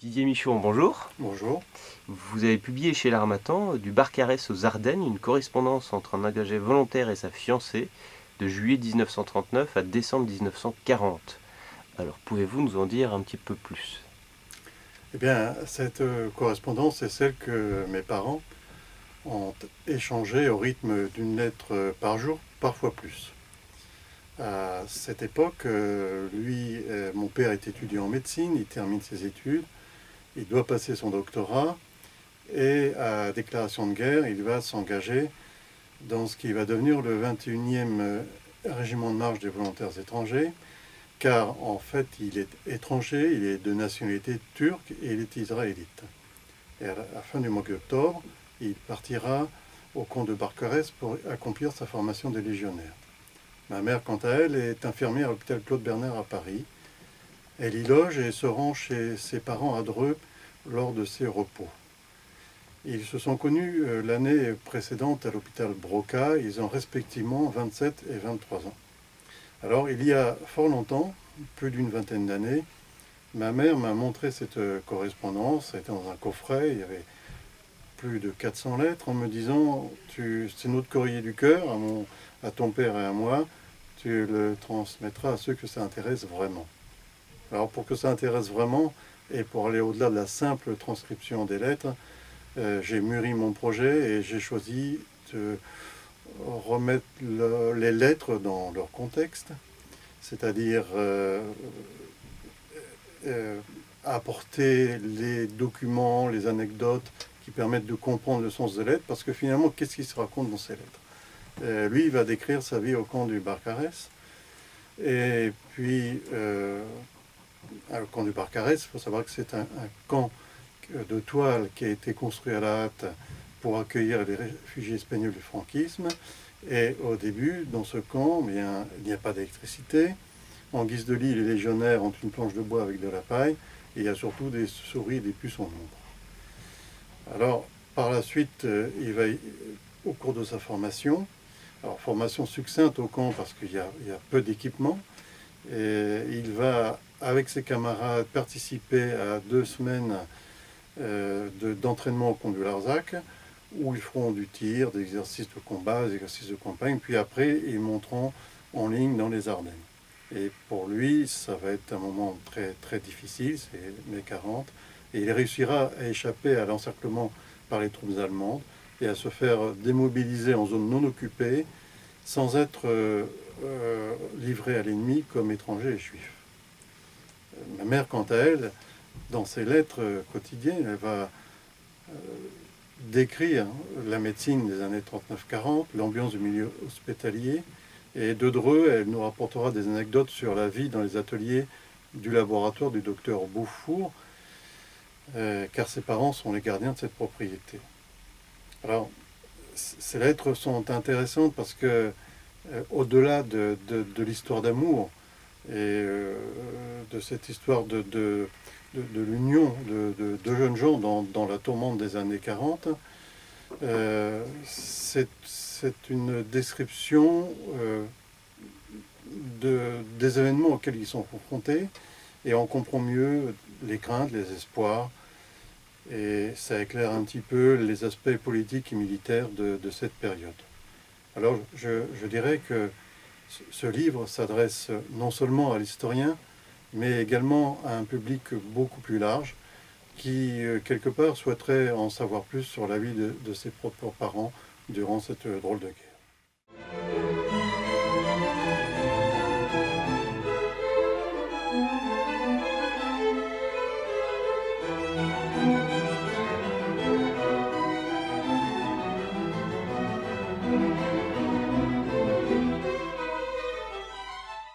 Didier Michon, bonjour. Bonjour. Vous avez publié chez l'Harmattan du Barcarès aux Ardennes une correspondance entre un engagé volontaire et sa fiancée de juillet 1939 à décembre 1940. Alors pouvez-vous nous en dire un petit peu plus? Eh bien, cette correspondance est celle que mes parents ont échangée au rythme d'une lettre par jour, parfois plus. À cette époque, mon père est étudiant en médecine, il termine ses études, il doit passer son doctorat et à déclaration de guerre, il va s'engager dans ce qui va devenir le 21e régiment de marche des volontaires étrangers, car en fait il est étranger, il est de nationalité turque et il est israélite. Et à la fin du mois d'octobre, il partira au camp de Barcarès pour accomplir sa formation de légionnaire. Ma mère, quant à elle, est infirmière à l'hôpital Claude Bernard à Paris. Elle y loge et se rend chez ses parents à Dreux lors de ses repos. Ils se sont connus l'année précédente à l'hôpital Broca. Ils ont respectivement 27 et 23 ans. Alors, il y a fort longtemps, plus d'une vingtaine d'années, ma mère m'a montré cette correspondance. C'était dans un coffret, il y avait plus de 400 lettres, en me disant c'est notre courrier du cœur, à ton père et à moi, tu le transmettras à ceux que ça intéresse vraiment. Alors, pour que ça intéresse vraiment, et pour aller au-delà de la simple transcription des lettres, j'ai mûri mon projet et j'ai choisi de remettre les lettres dans leur contexte, c'est-à-dire apporter les documents, les anecdotes qui permettent de comprendre le sens des lettres, parce que finalement, qu'est-ce qui se raconte dans ces lettres? Lui, il va décrire sa vie au camp du Barcarès, et puis au camp du Barcarès, il faut savoir que c'est un camp de toile qui a été construit à la hâte pour accueillir les réfugiés espagnols du franquisme. Et au début, dans ce camp, il n'y a pas d'électricité. En guise de lit, les légionnaires ont une planche de bois avec de la paille. Et il y a surtout des souris et des puces en nombre. Alors, par la suite, il va, au cours de sa formation, alors formation succincte au camp parce qu'il y a peu d'équipement, et il va, avec ses camarades, participer à 2 semaines d'entraînement au camp du Larzac, où ils feront du tir, des exercices de combat, des exercices de campagne, puis après ils monteront en ligne dans les Ardennes. Et pour lui, ça va être un moment très, très difficile, c'est mai 40, et il réussira à échapper à l'encerclement par les troupes allemandes et à se faire démobiliser en zone non occupée sans être livré à l'ennemi comme étranger et juif. Ma mère, quant à elle, dans ses lettres quotidiennes, elle va décrire la médecine des années 39-40, l'ambiance du milieu hospitalier, et de Dreux, elle nous rapportera des anecdotes sur la vie dans les ateliers du laboratoire du docteur Beaufour, car ses parents sont les gardiens de cette propriété. Alors, ces lettres sont intéressantes parce que, au-delà de l'histoire d'amour et de cette histoire de l'union de deux jeunes gens dans la tourmente des années 40, c'est une description des événements auxquels ils sont confrontés, et on comprend mieux les craintes, les espoirs, et ça éclaire un petit peu les aspects politiques et militaires de cette période. Alors je dirais que ce livre s'adresse non seulement à l'historien, mais également à un public beaucoup plus large qui, quelque part, souhaiterait en savoir plus sur la vie de ses propres parents durant cette drôle de guerre.